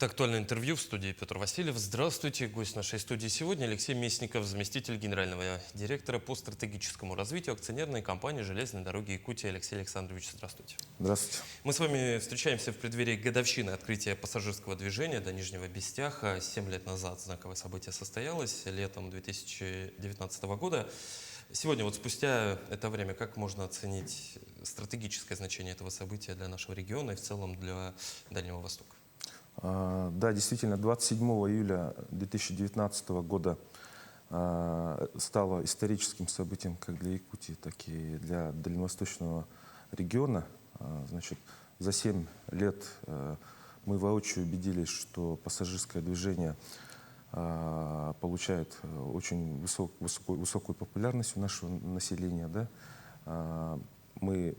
Это «Актуальное интервью» в студии Петр Васильев. Здравствуйте. Гость нашей студии сегодня Алексей Местников, заместитель генерального директора по стратегическому развитию акционерной компании «Железные дороги Якутии». Алексей Александрович, здравствуйте. Здравствуйте. Мы с вами встречаемся в преддверии годовщины открытия пассажирского движения до Нижнего Бестяха. 7 лет назад знаковое событие состоялось, летом 2019 года. Сегодня, вот спустя это время, как можно оценить стратегическое значение этого события для нашего региона и в целом для Дальнего Востока? Да, действительно, 27 июля 2019 года стало историческим событием как для Якутии, так и для дальневосточного региона. Значит, за 7 лет мы воочию убедились, что пассажирское движение получает очень высокую популярность у нашего населения. Да? Мы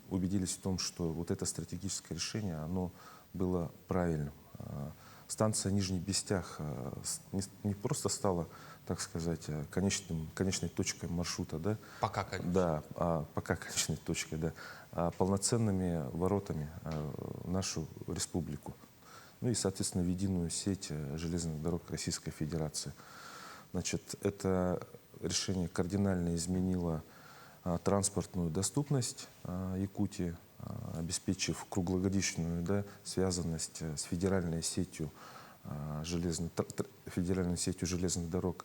убедились в том, что вот это стратегическое решение, оно было правильным. Станция Нижний Бестях не просто стала, так сказать, конечной точкой маршрута, да? Пока, конечно. Да, пока конечной точкой, да, полноценными воротами в нашу республику. Ну и, соответственно, в единую сеть железных дорог Российской Федерации. Значит, это решение кардинально изменило транспортную доступность Якутии, обеспечив круглогодичную, да, связанность с федеральной сетью железных дорог.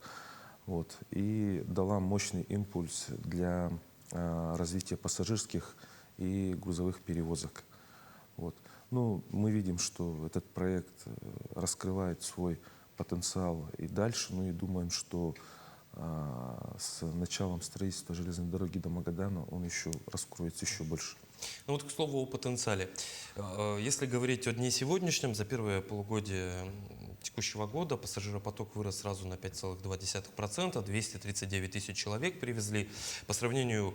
Вот, и дала мощный импульс для развития пассажирских и грузовых перевозок. Вот. Ну, мы видим, что этот проект раскрывает свой потенциал и дальше, ну и думаем, что с началом строительства железной дороги до Магадана он еще раскроется еще больше. Ну вот, к слову, о потенциале. Если говорить о дне сегодняшнем, за первое полугодие текущего года пассажиропоток вырос сразу на 5,2%, 239 тысяч человек привезли. По сравнению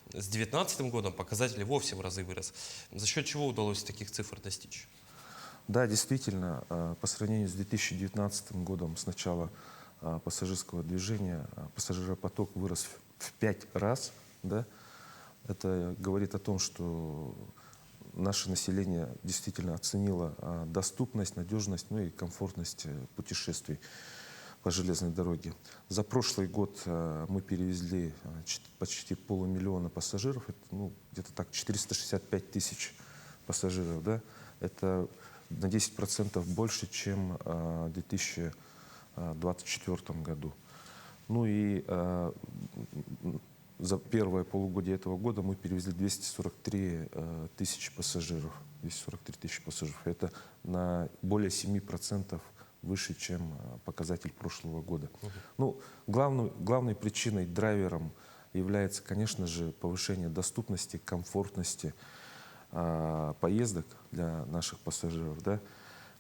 с 2019 годом показатель вовсе в разы вырос. За счет чего удалось таких цифр достичь? Да, действительно, по сравнению с 2019 годом, с начала пассажирского движения, пассажиропоток вырос в 5 раз. Да? Это говорит о том, что наше население действительно оценило доступность, надежность, ну и комфортность путешествий по железной дороге. За прошлый год мы перевезли почти 500 000 пассажиров, это, ну, где-то так 465 тысяч пассажиров. Да? Это на 10% больше, чем в 2024 году. Ну и за первое полугодие этого года мы перевезли 243 тысячи пассажиров. 243 тысячи пассажиров. Это на более 7% выше, чем показатель прошлого года. Ну, главной причиной, драйвером является, конечно же, повышение доступности, комфортности поездок для наших пассажиров. Да?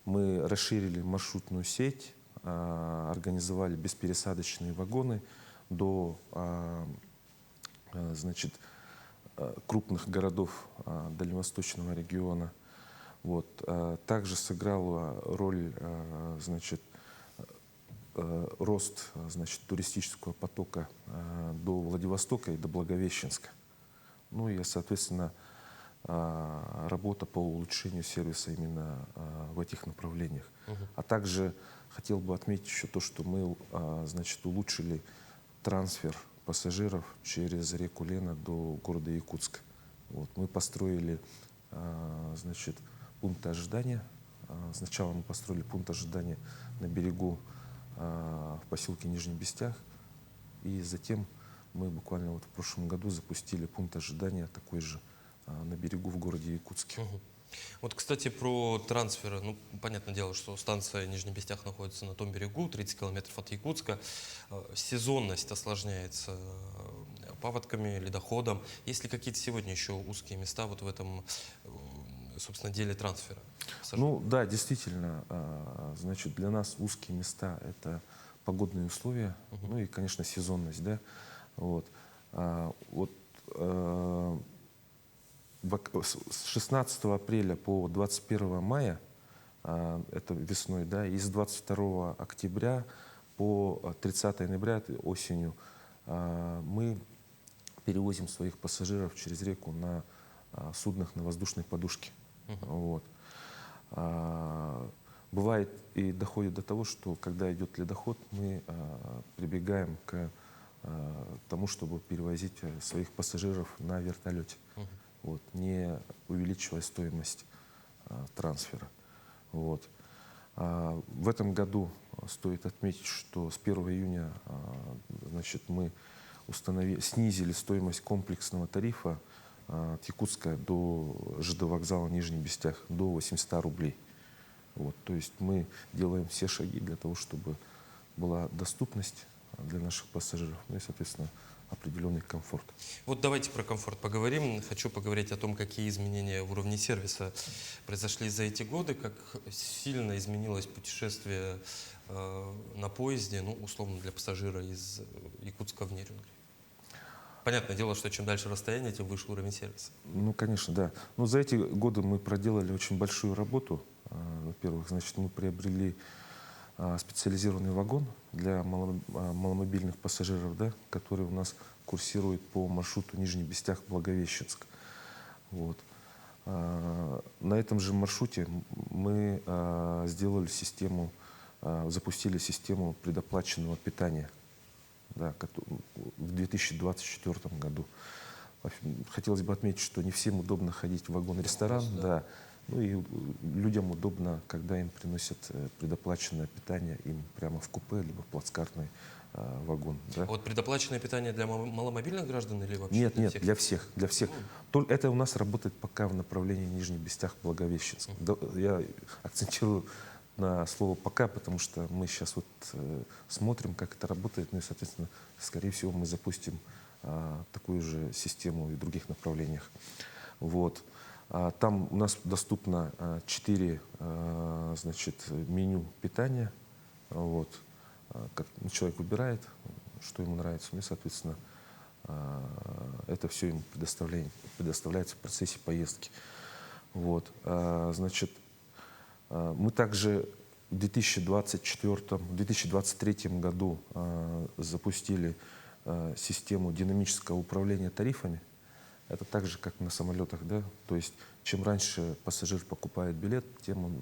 Мы расширили маршрутную сеть, организовали беспересадочные вагоны до значит, крупных городов дальневосточного региона. Вот. Также сыграла роль, значит, рост, значит, туристического потока до Владивостока и до Благовещенска. Ну и, соответственно, работа по улучшению сервиса именно в этих направлениях. А также хотел бы отметить еще то, что мы, значит, улучшили трансфер пассажиров через реку Лена до города Якутска. Вот. Мы построили, значит, пункты ожидания. Сначала мы построили пункт ожидания на берегу в поселке Нижний Бестях. И затем мы буквально вот в прошлом году запустили пункт ожидания такой же на берегу в городе Якутске. Вот, кстати, про трансферы. Ну, понятное дело, что станция Нижний Бестях находится на том берегу, 30 километров от Якутска. Сезонность осложняется паводками, ледоходом. Есть ли какие-то сегодня еще узкие места вот в этом, собственно, деле трансфера? Ну да, действительно, значит, для нас узкие места — это погодные условия, ну и, конечно, сезонность, да. Вот. С 16 апреля по 21 мая, это весной, да, и с 22 октября по 30 ноября, осенью, мы перевозим своих пассажиров через реку на суднах на воздушной подушке. Вот. В Бывает и доходит до того, что когда идет ледоход, мы прибегаем к тому, чтобы перевозить своих пассажиров на вертолете, вот, не увеличивая стоимость трансфера. Вот. В этом году стоит отметить, что с 1 июня значит, мы снизили стоимость комплексного тарифа от Якутска до ЖД вокзала Нижний Бестях до 800 рублей. Вот, то есть мы делаем все шаги для того, чтобы была доступность для наших пассажиров, ну и, соответственно, определенный комфорт. Вот давайте про комфорт поговорим. Хочу поговорить о том, какие изменения в уровне сервиса произошли за эти годы, как сильно изменилось путешествие на поезде, ну, условно, для пассажира из Якутска в Нерюнгри. Понятное дело, что чем дальше расстояние, тем выше уровень сервиса. Ну, конечно, да. Но за эти годы мы проделали очень большую работу. Во-первых, значит, мы приобрели специализированный вагон для маломобильных пассажиров, да, который у нас курсирует по маршруту Нижний Бестях-Благовещенск. Вот. На этом же маршруте мы сделали систему, запустили систему предоплаченного питания, да, в 2024 году. Хотелось бы отметить, что не всем удобно ходить в вагон-ресторан, да. Ну и людям удобно, когда им приносят предоплаченное питание им прямо в купе, либо в плацкартный вагон. Да. А вот предоплаченное питание для маломобильных граждан или вообще Нет, для нет, всех? для всех, для всех. Только это у нас работает пока в направлении Нижний Бестях-Благовещенск. Я акцентирую на слово «пока», потому что мы сейчас вот смотрим, как это работает, ну и, соответственно, скорее всего, мы запустим такую же систему и в других направлениях. Вот. Там у нас доступно 4 значит, меню питания. Вот. Человек выбирает, что ему нравится, ну и, соответственно, это все ему предоставляется в процессе поездки. Вот. Значит, мы также в 2023 году запустили систему динамического управления тарифами. Это так же, как на самолетах, да? То есть, чем раньше пассажир покупает билет, тем он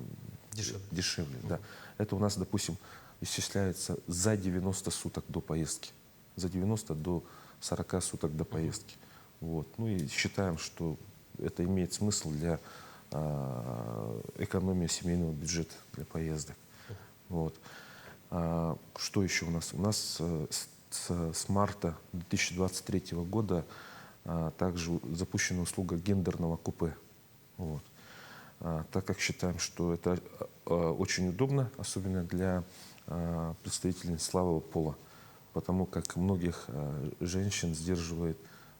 дешевле. Да. Это у нас, допустим, исчисляется за 90 суток до поездки. За 90 до 40 суток до поездки. Вот. Ну и считаем, что это имеет смысл для экономии семейного бюджета для поездок. Вот. Что еще у нас? У нас с марта 2023 года также запущена услуга гендерного купе. Вот. Так как считаем, что это очень удобно, особенно для представителей слабого пола, потому как многих женщин сдерживает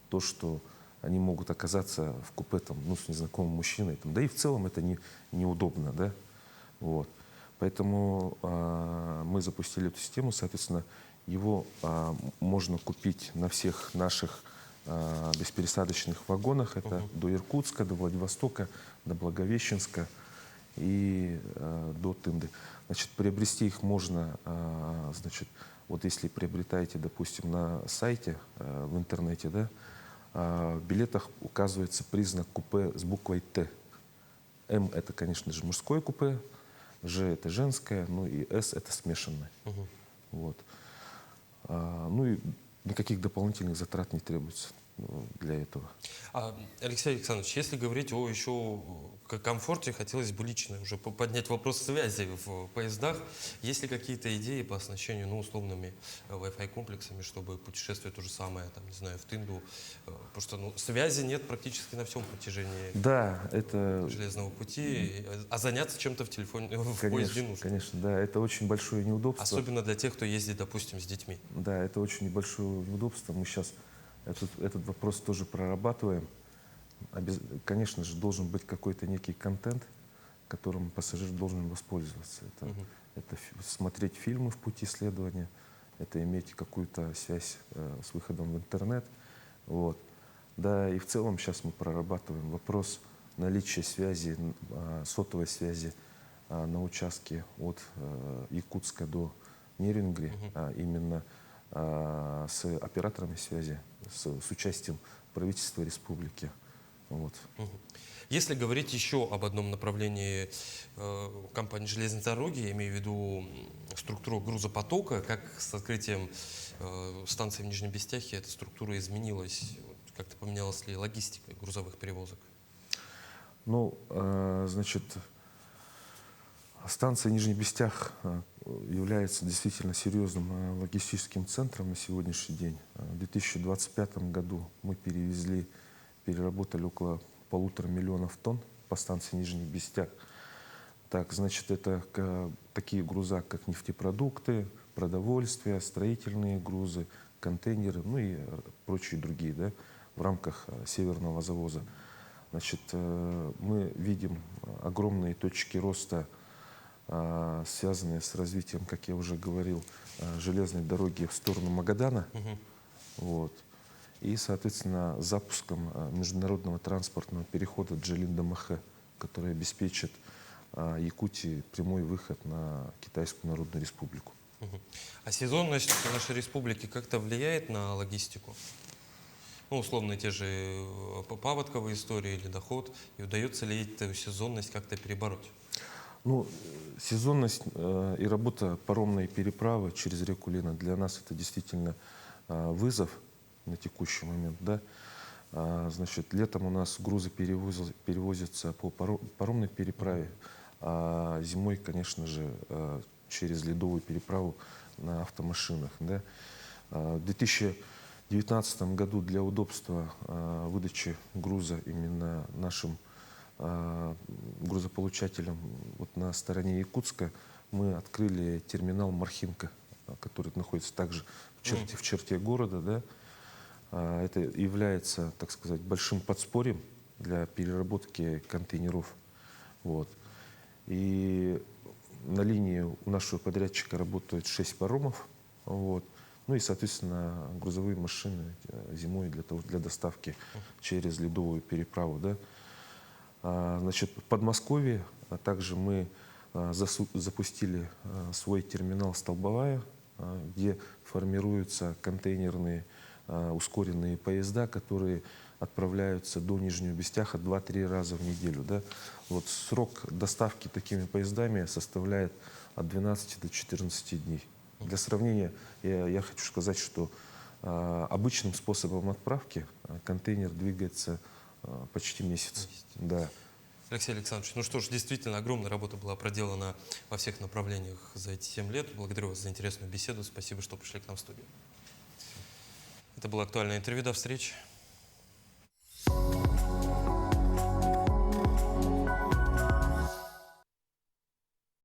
то, что они могут оказаться в купе там, ну, с незнакомым мужчиной. Там, да и в целом это неудобно. Да? Вот. Поэтому мы запустили эту систему, соответственно, его можно купить на всех наших беспересадочных вагонах. Это до Иркутска, до Владивостока, до Благовещенска и до Тынды. Значит, приобрести их можно, значит, вот если приобретаете, допустим, на сайте, в интернете, да, в билетах указывается признак купе с буквой Т. М — это, конечно же, мужское купе, Ж — это женское, ну и С — это смешанное. Вот. Ну и никаких дополнительных затрат не требуется для этого. Алексей Александрович, если говорить о еще комфорте, хотелось бы лично уже поднять вопрос связи в поездах. Есть ли какие-то идеи по оснащению, ну, условными Wi-Fi комплексами, чтобы путешествие то же самое, там, не знаю, в Тынду? Потому что, ну, связи нет практически на всем протяжении железного пути, а заняться чем-то в телефоне, в поезде нужно. Конечно, да, это очень большое неудобство. Особенно для тех, кто ездит, допустим, с детьми. Да, это очень большое неудобство. Мы сейчас этот вопрос тоже прорабатываем. Конечно же, должен быть какой-то некий контент, которым пассажир должен воспользоваться. Это смотреть фильмы в пути следования, это иметь какую-то связь с выходом в интернет. Вот. Да, и в целом сейчас мы прорабатываем вопрос наличия связи, сотовой связи на участке от Якутска до Нерюнгри, именно с операторами связи, с участием правительства республики. Вот. Мгм. Если говорить еще об одном направлении компании «Железные дороги», я имею в виду структуру грузопотока, как с открытием станции в Нижнем Бестяхе эта структура изменилась? Вот как-то поменялась ли логистика грузовых перевозок? Ну, значит, станция Нижний Бестях является действительно серьезным логистическим центром на сегодняшний день. В 2025 году мы переработали около 1,5 миллиона тонн по станции Нижний Бестях. Так, значит, это такие груза, как нефтепродукты, продовольствие, строительные грузы, контейнеры, ну и прочие другие, да, в рамках северного завоза. Значит, мы видим огромные точки роста, связанные с развитием, как я уже говорил, железной дороги в сторону Магадана. Мгм. Вот. И, соответственно, запуском международного транспортного перехода Джалин-Дамахе, который обеспечит Якутии прямой выход на Китайскую Народную Республику. Мгм. А сезонность нашей республики как-то влияет на логистику? Ну, условно, те же паводковые истории или доход. И удается ли эту сезонность как-то перебороть? Ну, сезонность и работа паромной переправы через реку Лена для нас это действительно вызов на текущий момент, да. Значит, летом у нас грузы перевозятся по паромной переправе, а зимой, конечно же, через ледовую переправу на автомашинах, да. В 2019 году для удобства выдачи груза именно нашим грузополучателям вот на стороне Якутска мы открыли терминал Мархинка, который находится также в черте города, да. Это является, так сказать, большим подспорьем для переработки контейнеров. Вот. И на линии у нашего подрядчика работают 6 паромов. Вот. Ну и, соответственно, грузовые машины зимой для доставки через ледовую переправу. Да. Значит, в Подмосковье также мы запустили свой терминал «Столбовая», где формируются контейнерные ускоренные поезда, которые отправляются до Нижнего Бестяха 2-3 раза в неделю. Да? Вот срок доставки такими поездами составляет от 12 до 14 дней. Для сравнения, я хочу сказать, что обычным способом отправки контейнер двигается почти месяц. Да. Алексей Александрович, ну что ж, действительно, огромная работа была проделана во всех направлениях за эти 7 лет. Благодарю вас за интересную беседу. Спасибо, что пришли к нам в студию. Это было актуальное интервью. До встречи.